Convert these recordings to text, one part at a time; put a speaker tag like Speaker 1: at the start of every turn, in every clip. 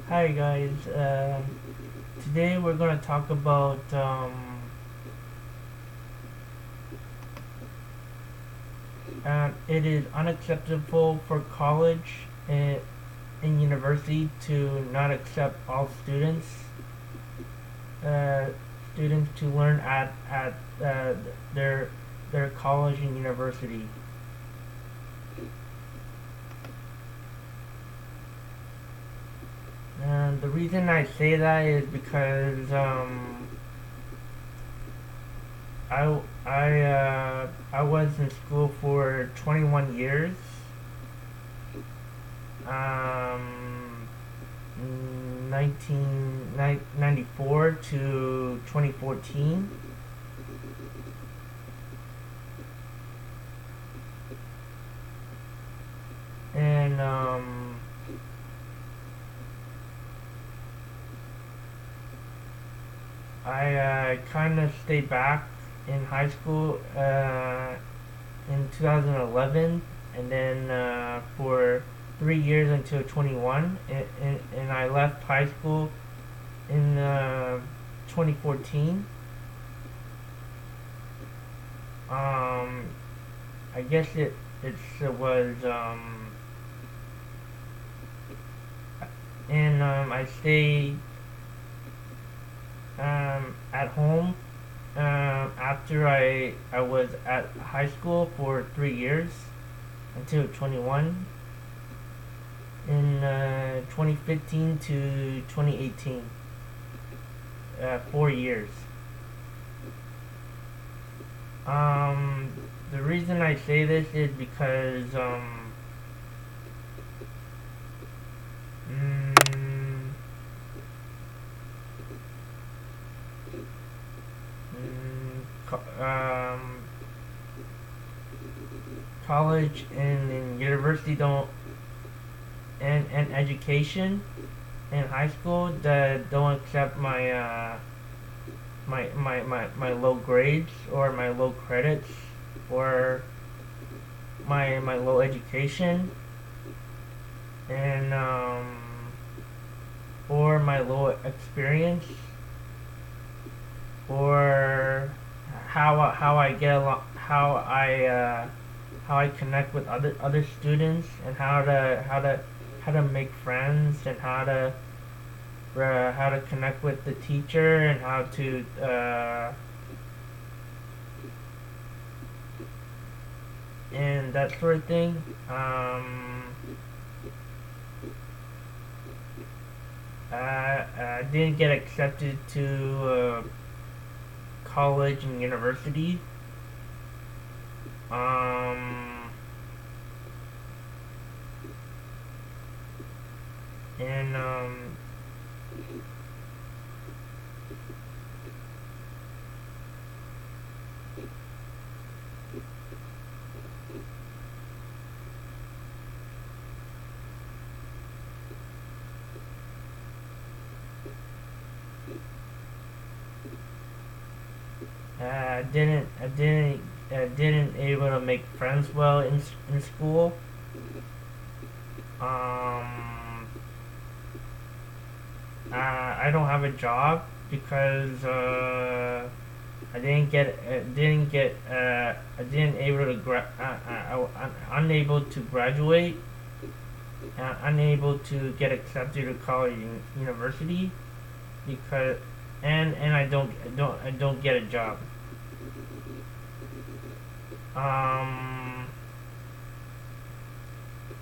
Speaker 1: Hi guys. Today we're gonna talk about it is unacceptable for college and university to not accept all uh, students to learn at their their college and university. And the reason I say that is because I was in school for 21 years. Um, 1994 to 2014, and I kind of stayed back in high school in 2011, and then for 3 years until 21, and I left high school in 2014. Um, I guess it was and I stayed at home after I was at high school for 3 years until 21 in 2015 to 2018, 4 years. Um, the reason I say this is because mm, college and university don't and education in high school that don't accept my low grades or my low credits or my low education and or my low experience or how I get along, how I connect with other students and how to make friends and how to connect with the teacher and how to and that sort of thing. I didn't get accepted to college and university. Um, and I didn't able to make friends well in school. Um, I don't have a job because I didn't able to unable to graduate, unable to get accepted to college and university because and I don't get a job. Um,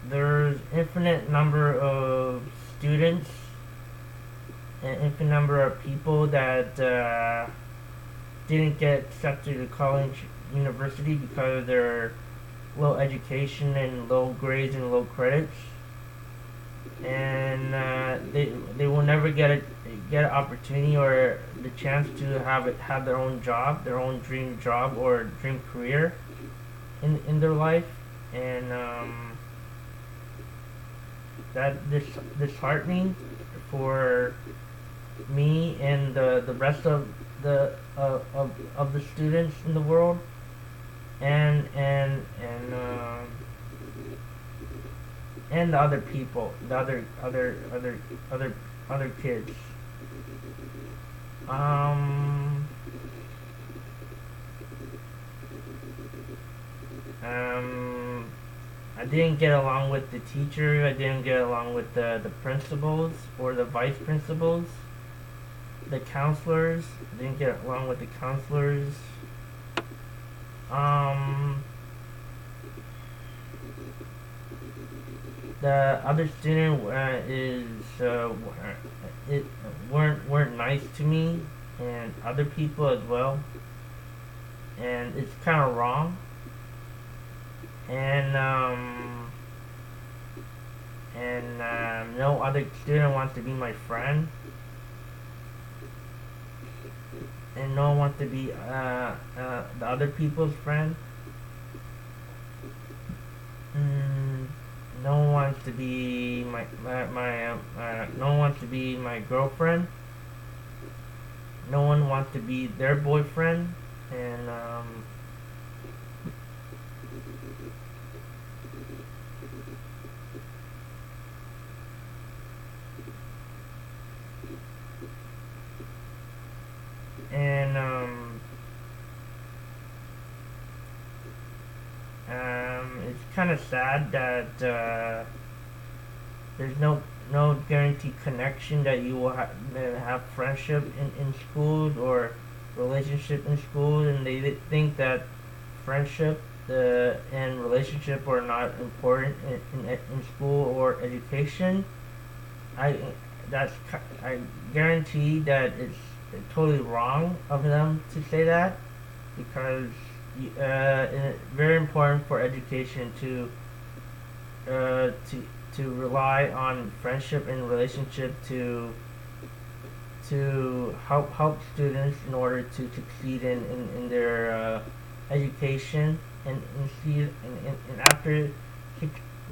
Speaker 1: there's infinite number of students and infinite number of people that didn't get accepted to college university because of their low education and low grades and low credits, and they will never get an opportunity or the chance to have their own job, their own dream job or dream career in their life, and that disheartening for me and the rest of the students in the world, and the other people, the other other kids. Um, um, I didn't get along with the teacher. I didn't get along with the principals or the vice principals, the counselors. I didn't get along with the counselors. Um, the other student it weren't nice to me and other people as well, and it's kind of wrong. And no other student wants to be my friend, and no one wants to be the other people's friend. Mm, no one wants to be no one wants to be my girlfriend. No one wants to be their boyfriend, and and it's kind of sad that there's no guaranteed connection that you will have friendship in school or relationship in school, and they think that friendship and relationship are not important in school or education. I that's I guarantee that it's totally wrong of them to say that, because it's very important for education uh, to to rely on friendship and relationship to help students in order to succeed in their education, and see and after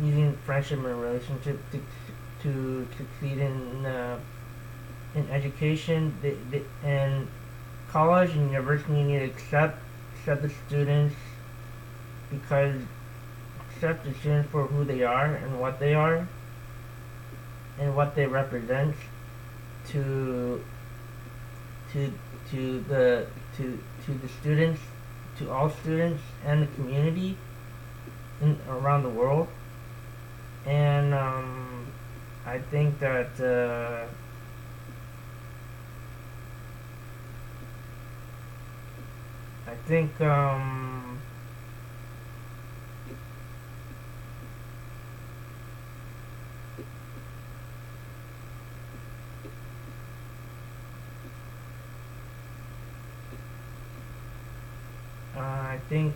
Speaker 1: using friendship and relationship to succeed in education, and college and university need to accept the students, because accept the students for who they are and what they are and what they represent to to to the students, to all students and the community around the world. And I think that I think I think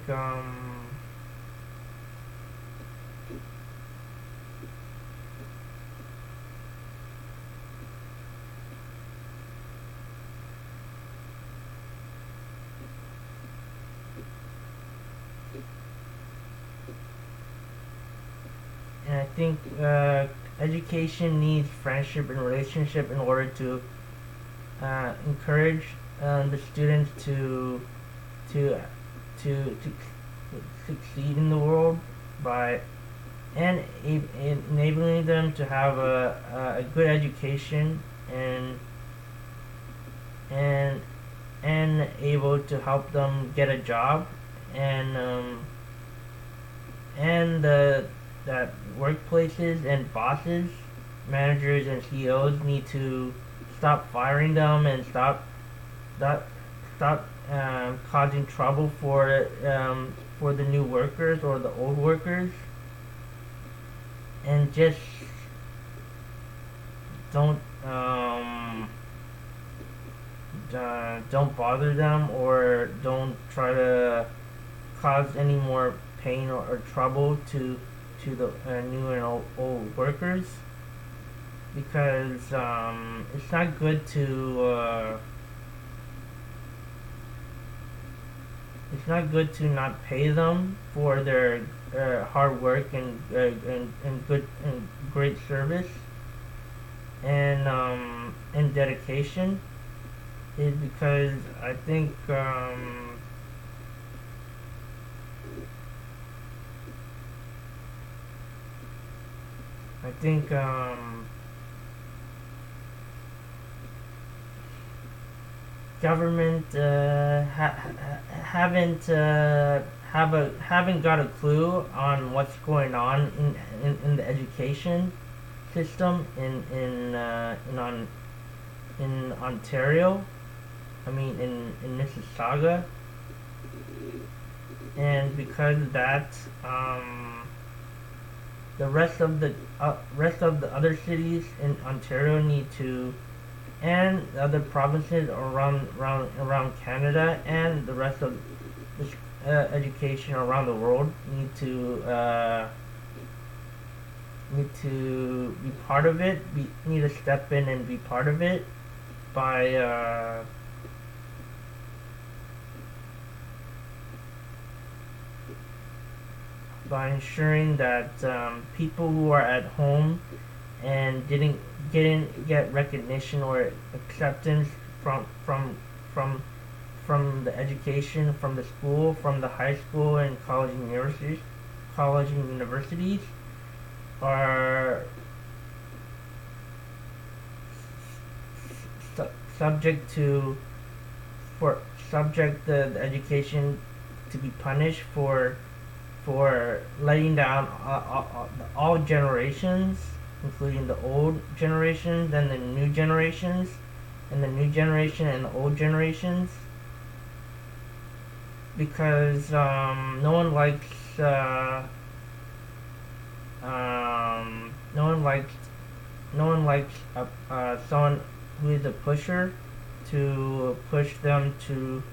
Speaker 1: and I think education needs friendship and relationship in order to encourage the students to to succeed in the world by and enabling them to have a good education, and and able to help them get a job, and that workplaces and bosses, managers and CEOs need to stop firing them, and stop stop causing trouble for the new workers or the old workers, and just don't don't bother them, or don't try to cause any more pain or trouble to the new and old workers, because it's not good to it's not good to not pay them for their hard work and good and great service, and dedication, is because I think government haven't got a clue on what's going on in the education system in Ontario. I mean in Mississauga, and because of that, the rest of the other cities in Ontario need to, and the other provinces around Canada, and the rest of this education around the world need to be part of it. Need to step in and be part of it by ensuring that people who are at home and didn't get recognition or acceptance from from the education, from the school, from the high school and college and universities, are subject to for subject the education to be punished for letting down all generations, including the old generations and the new generations, and the new generation and the old generations, because no one likes no one likes someone who is a pusher to push them to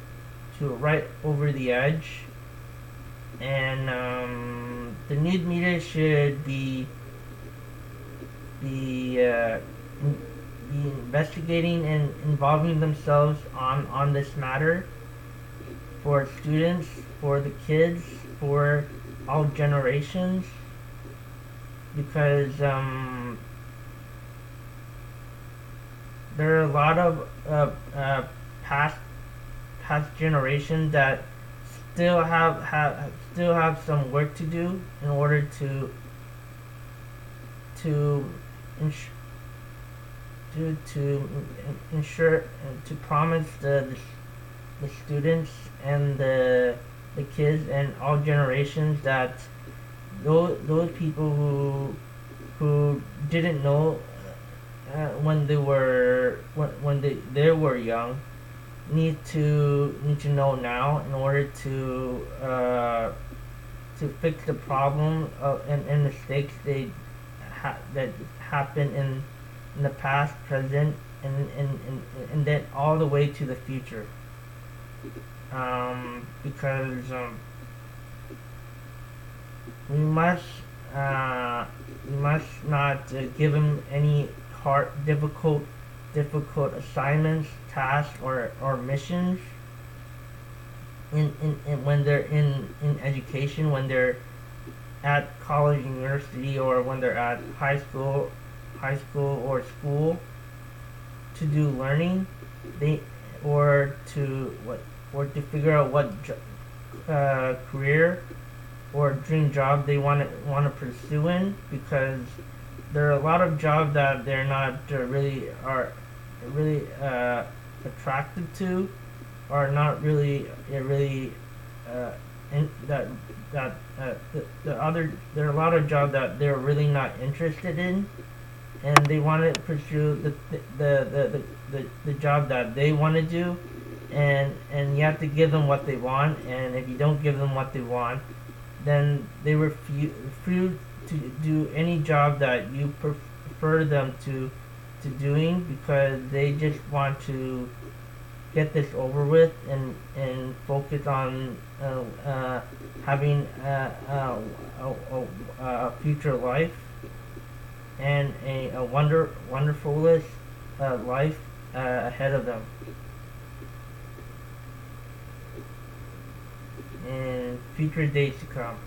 Speaker 1: right over the edge. And the news media should be investigating and involving themselves on this matter for students, for the kids, for all generations, because there are a lot of past generations that still have some work to do in order to ensure to promise the students and the kids and all generations that those people who didn't know when they were young need to know now in order to fix the problem and mistakes that happen in the past, present, and then all the way to the future. Because we must not give them any hard, difficult assignments, tasks, or missions in when they're in education, when they're at college, university, or when they're at high school or school to do learning, or to figure out what career or dream job they want to pursue in, because there are a lot of jobs that they're not really attracted to, or not really there are a lot of jobs that they're really not interested in, and they want to pursue the job that they want to do, and you have to give them what they want, and if you don't give them what they want, then they refuse to do any job that you prefer them to doing, because they just want to get this over with and focus on having a future life and a wonderful life ahead of them in future days to come.